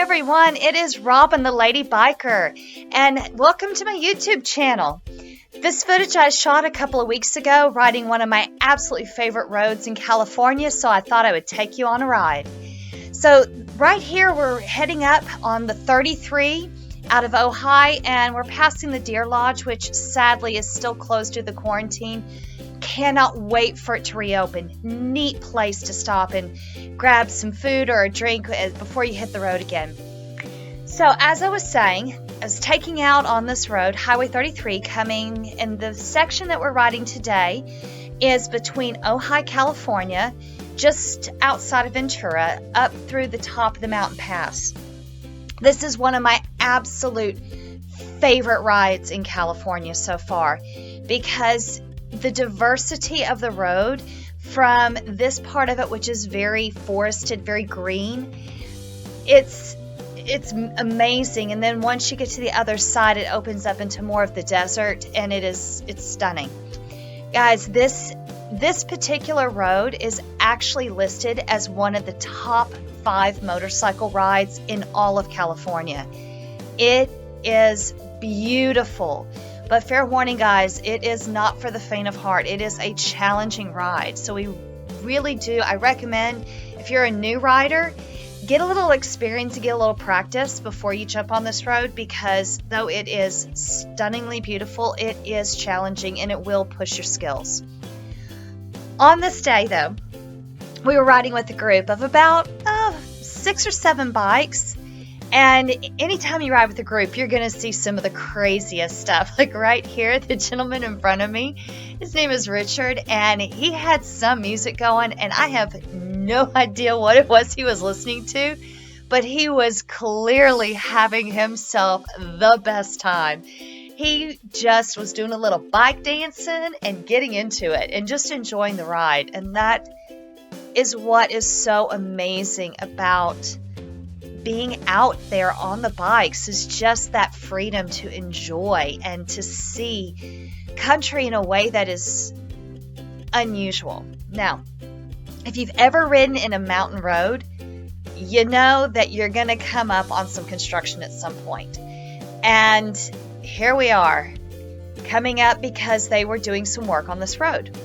everyone, it is Robin the Lady Biker, and welcome to my YouTube channel. This footage I shot a couple of weeks ago riding one of my absolutely favorite roads in California, so I thought I would take you on a ride. So right here we're heading up on the 33 out of Ojai, and we're passing the Deer Lodge, which sadly is still closed due to the quarantine. Cannot wait for it to reopen. Neat place to stop and grab some food or a drink before you hit the road again. So as I was saying, I was taking out on this road, Highway 33, coming in the section that we're riding today is between Ojai, California, just outside of Ventura, up through the top of the mountain pass. This is one of my absolute favorite rides in California so far because the diversity of the road from this part of it, which is very forested, very green, it's amazing. And then once you get to the other side, it opens up into more of the desert, and it's stunning. Guys, this particular road is actually listed as one of the top 5 motorcycle rides in all of California. It is beautiful. But fair warning, guys, it is not for the faint of heart. It is a challenging ride. So we really do, I recommend, if you're a new rider, get a little experience and get a little practice before you jump on this road, because though it is stunningly beautiful, it is challenging and it will push your skills. On this day, though, we were riding with a group of about 6 or 7 bikes. And anytime you ride with a group, you're going to see some of the craziest stuff. Like right here, the gentleman in front of me, his name is Richard, and he had some music going, and I have no idea what it was he was listening to, but he was clearly having himself the best time. He just was doing a little bike dancing and getting into it and just enjoying the ride. And that is what is so amazing about being out there on the bikes, is just that freedom to enjoy and to see country in a way that is unusual. Now, if you've ever ridden in a mountain road, you know that you're going to come up on some construction at some point. And here we are, coming up because they were doing some work on this road.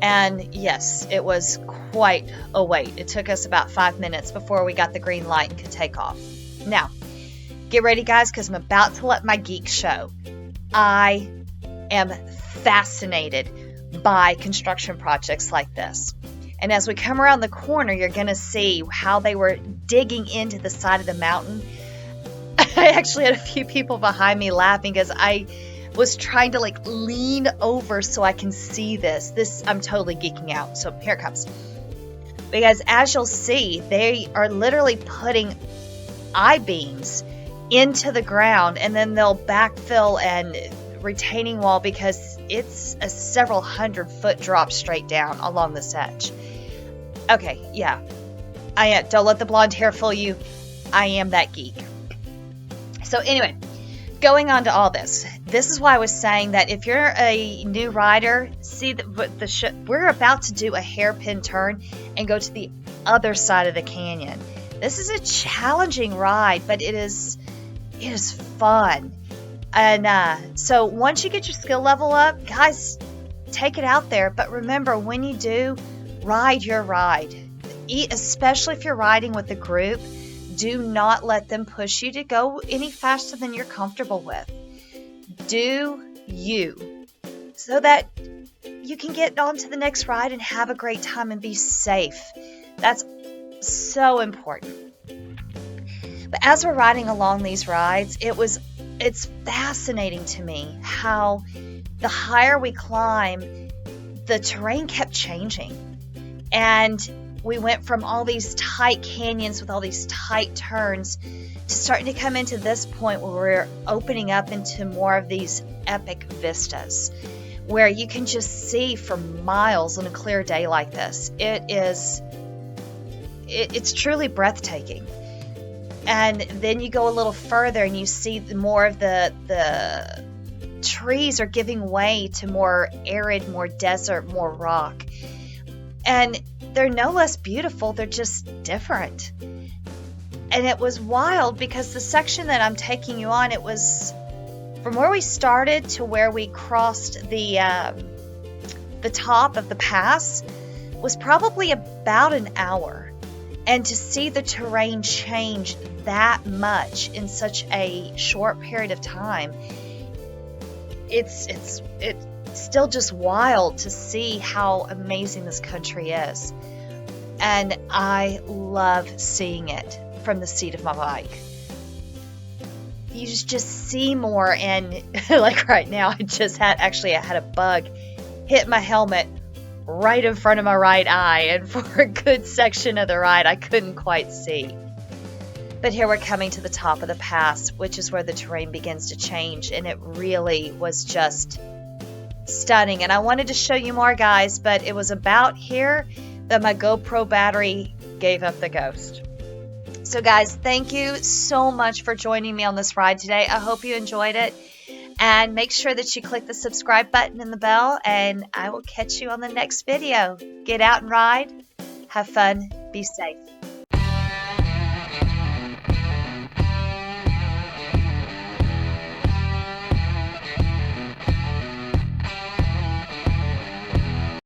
And yes, it was quite a wait. It took us about 5 minutes before we got the green light and could take off. Now, get ready, guys, because I'm about to let my geek show. I am fascinated by construction projects like this. And as we come around the corner, you're going to see how they were digging into the side of the mountain. I actually had a few people behind me laughing because I was trying to lean over so I can see this. I'm totally geeking out. So here it comes. Because as you'll see, they are literally putting I-beams into the ground, and then they'll backfill and retaining wall because it's a several 100-foot drop straight down along this edge. Okay, yeah. Don't let the blonde hair fool you. I am that geek. So anyway, going on to all this. This is why I was saying that if you're a new rider, see we're about to do a hairpin turn and go to the other side of the canyon. This is a challenging ride, but it is fun. And so once you get your skill level up, guys, take it out there. But remember, when you do, ride your ride. Especially if you're riding with a group, do not let them push you to go any faster than you're comfortable with. Do you, so that you can get on to the next ride and have a great time and be safe. That's so important. But as we're riding along these rides, it's fascinating to me how the higher we climb, the terrain kept changing. And we went from all these tight canyons with all these tight turns to starting to come into this point where we're opening up into more of these epic vistas where you can just see for miles on a clear day like this. It's truly breathtaking. And then you go a little further and you see more of the trees are giving way to more arid, more desert, more rock. And they're no less beautiful, they're just different. And it was wild because the section that I'm taking you on, it was from where we started to where we crossed the top of the pass was probably about an hour. And to see the terrain change that much in such a short period of time, it's still just wild to see how amazing this country is. And I love seeing it from the seat of my bike. You just see more, and like right now, I had a bug hit my helmet right in front of my right eye, and for a good section of the ride, I couldn't quite see. But here we're coming to the top of the pass, which is where the terrain begins to change, and it really was just stunning. And I wanted to show you more, guys, but it was about here that my GoPro battery gave up the ghost. So guys, thank you so much for joining me on this ride today. I hope you enjoyed it. And make sure that you click the subscribe button and the bell, and I will catch you on the next video. Get out and ride. Have fun. Be safe.